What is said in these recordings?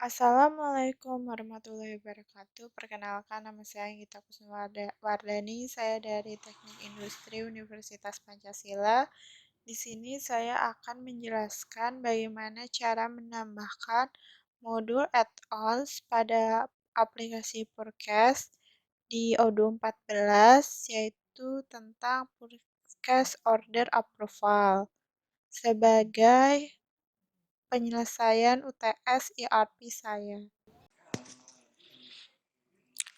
Assalamualaikum warahmatullahi wabarakatuh. Perkenalkan, nama saya Gita Kusuma Wardani. Saya dari Teknik Industri Universitas Pancasila. Di sini saya akan menjelaskan bagaimana cara menambahkan modul add-ons pada aplikasi Forecast di Odoo 14, yaitu tentang Forecast Order Approval sebagai penyelesaian UTS ERP saya.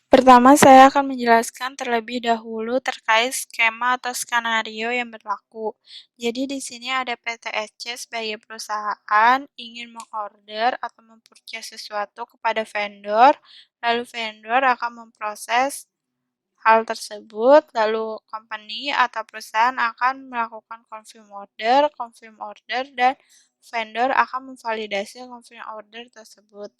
Pertama, saya akan menjelaskan terlebih dahulu terkait skema atau skenario yang berlaku. Jadi di sini ada PTSC sebagai perusahaan ingin mengorder atau mempurchase sesuatu kepada vendor, lalu vendor akan memproses hal tersebut, lalu company atau perusahaan akan melakukan confirm order, dan vendor akan memvalidasi confirm order tersebut.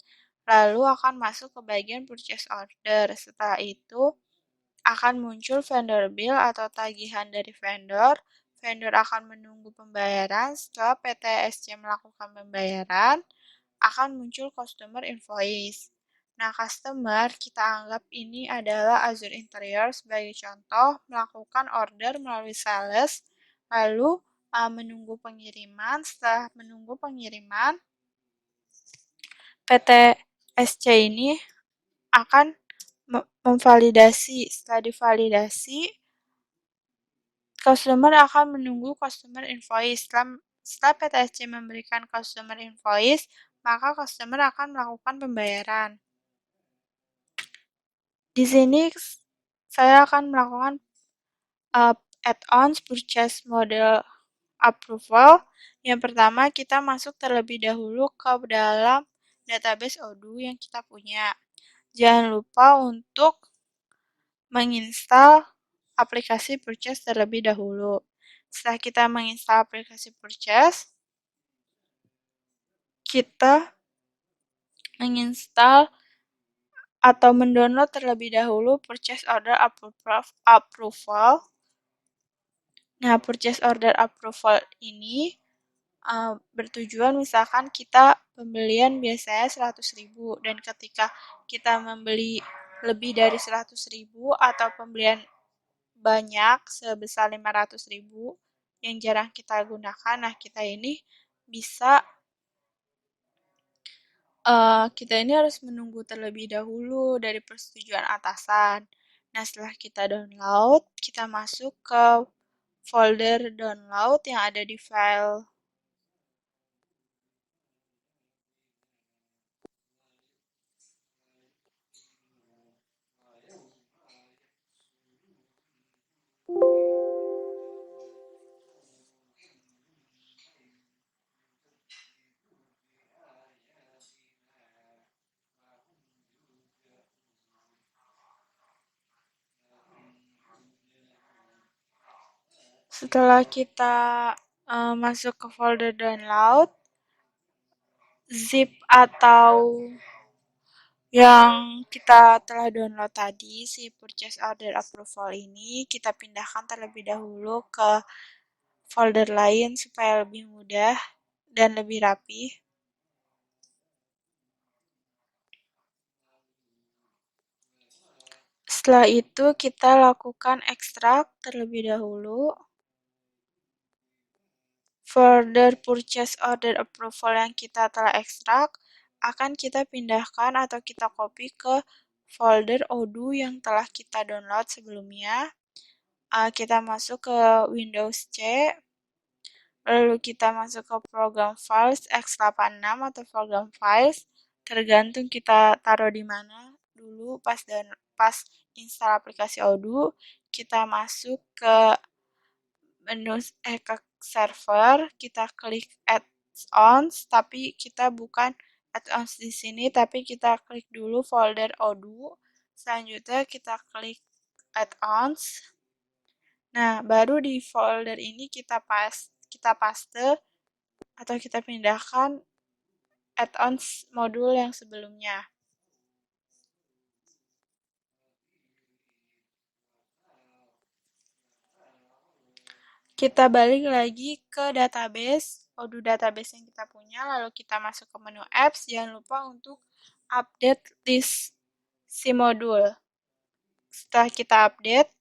Lalu akan masuk ke bagian purchase order. Setelah itu akan muncul vendor bill atau tagihan dari vendor. Vendor akan menunggu pembayaran. Setelah PTSC melakukan pembayaran, akan muncul customer invoice. Nah, customer kita anggap ini adalah Azure Interior sebagai contoh, melakukan order melalui sales, lalu menunggu pengiriman. Setelah menunggu pengiriman, PTSC ini akan memvalidasi. Setelah divalidasi, customer akan menunggu customer invoice. Setelah PTSC memberikan customer invoice, maka customer akan melakukan pembayaran. Di sini saya akan melakukan add-ons purchase model approval. Yang pertama, kita masuk terlebih dahulu ke dalam database Odoo yang kita punya. Jangan lupa untuk menginstal aplikasi purchase terlebih dahulu. Setelah kita menginstal aplikasi purchase, kita menginstal atau mendownload terlebih dahulu purchase order approval. Nah, purchase order approval ini bertujuan misalkan kita pembelian biasanya 100.000 dan ketika kita membeli lebih dari 100.000 atau pembelian banyak sebesar 500.000 yang jarang kita gunakan, nah kita ini bisa harus menunggu terlebih dahulu dari persetujuan atasan. Nah, setelah kita download, kita masuk ke folder download yang ada di file setelah kita masuk ke folder download, zip atau yang kita telah download tadi, si purchase order approval ini, kita pindahkan terlebih dahulu ke folder lain supaya lebih mudah dan lebih rapi. Setelah itu kita lakukan ekstrak terlebih dahulu. Folder purchase order approval yang kita telah ekstrak akan kita pindahkan atau kita copy ke folder Odoo yang telah kita download sebelumnya. Kita masuk ke Windows C, lalu kita masuk ke program files x86 atau program files, tergantung kita taruh di mana dulu pas install aplikasi Odoo. Kita masuk ke menu ke server, kita klik add-ons, tapi kita bukan add-ons di sini, tapi kita klik dulu folder Odoo. Selanjutnya kita klik add-ons. Nah, baru di folder ini kita paste atau kita pindahkan add-ons modul yang sebelumnya. Kita balik lagi ke database Odoo database yang kita punya, lalu kita masuk ke menu apps, jangan lupa untuk update list si modul. Setelah kita update,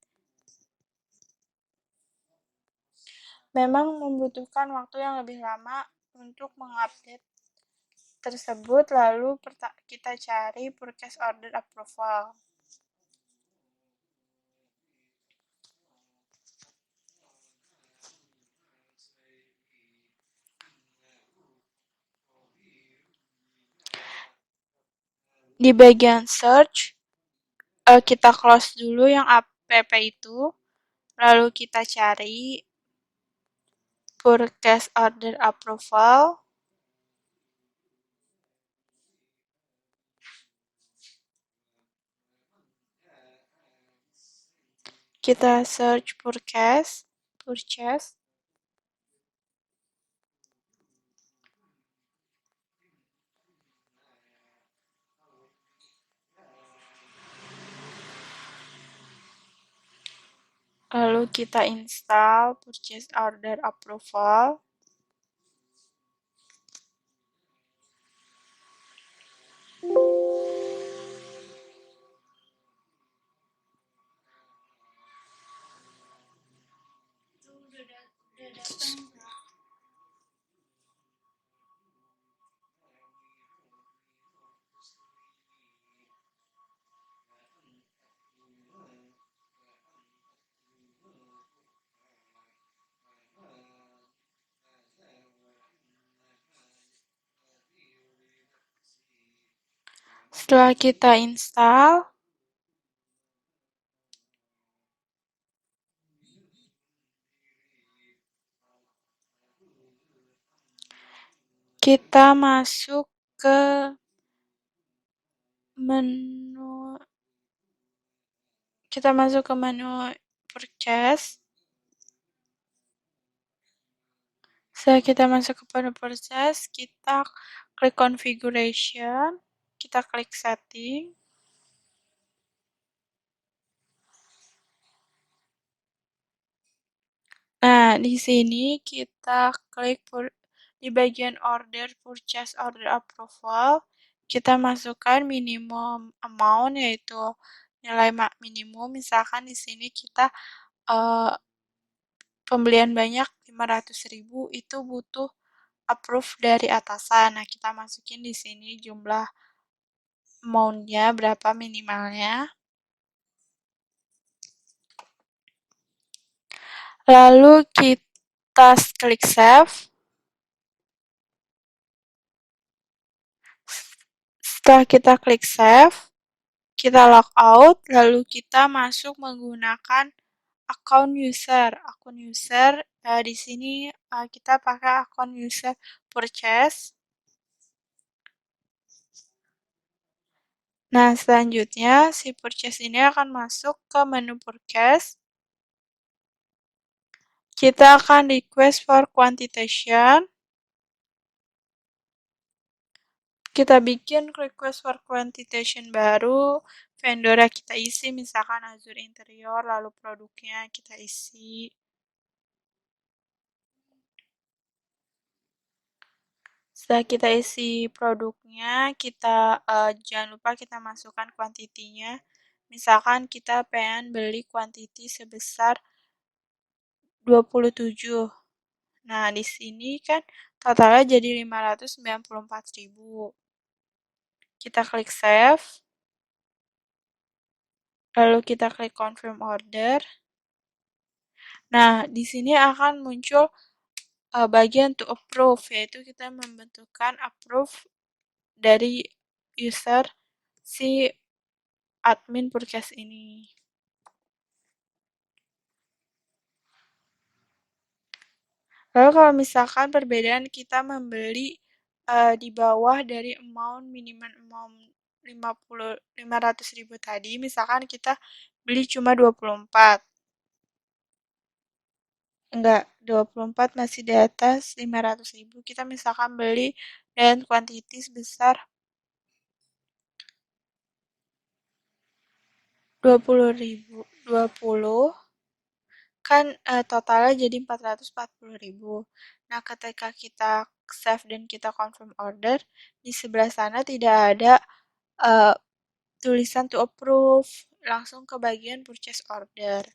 memang membutuhkan waktu yang lebih lama untuk mengupdate tersebut, lalu kita cari purchase order approval. Di bagian search, kita close dulu yang app itu, lalu kita cari purchase order approval. Kita search purchase. Lalu kita install purchase order approval. Setelah kita install, kita masuk ke menu purchase. Setelah kita masuk ke menu purchase, kita klik configuration, kita klik setting. Nah, di sini kita klik di bagian order purchase order approval, kita masukkan minimum amount, yaitu nilai minimum. Misalkan di sini kita pembelian banyak 500.000, itu butuh approve dari atasan. Nah, kita masukin di sini jumlah amount-nya berapa minimalnya. Lalu kita klik save. Setelah kita klik save, kita log out, lalu kita masuk menggunakan akun user. Di sini kita pakai akun user purchase. Nah, selanjutnya si purchase ini akan masuk ke menu purchase. Kita akan request for quantitation. Kita bikin request for quantitation baru, vendor kita isi, misalkan Azure Interior, lalu produknya kita isi. Setelah kita isi produknya, jangan lupa kita masukkan kuantitinya. Misalkan kita pengen beli kuantiti sebesar 27. Nah, di sini kan totalnya jadi 594.000. Kita klik save. Lalu kita klik confirm order. Nah, di sini akan muncul bagian to approve, yaitu kita membentukkan approve dari user si admin purchase ini. Lalu kalau misalkan perbedaan kita membeli di bawah dari minimum amount 500.000 tadi, misalkan kita beli cuma 24. Enggak, 24 masih di atas 500.000. Kita misalkan beli dengan kuantiti sebesar 20.000. 20 kan totalnya jadi 440.000. Nah, ketika kita save dan kita confirm order, di sebelah sana tidak ada uh, tulisan to approve, langsung ke bagian purchase order.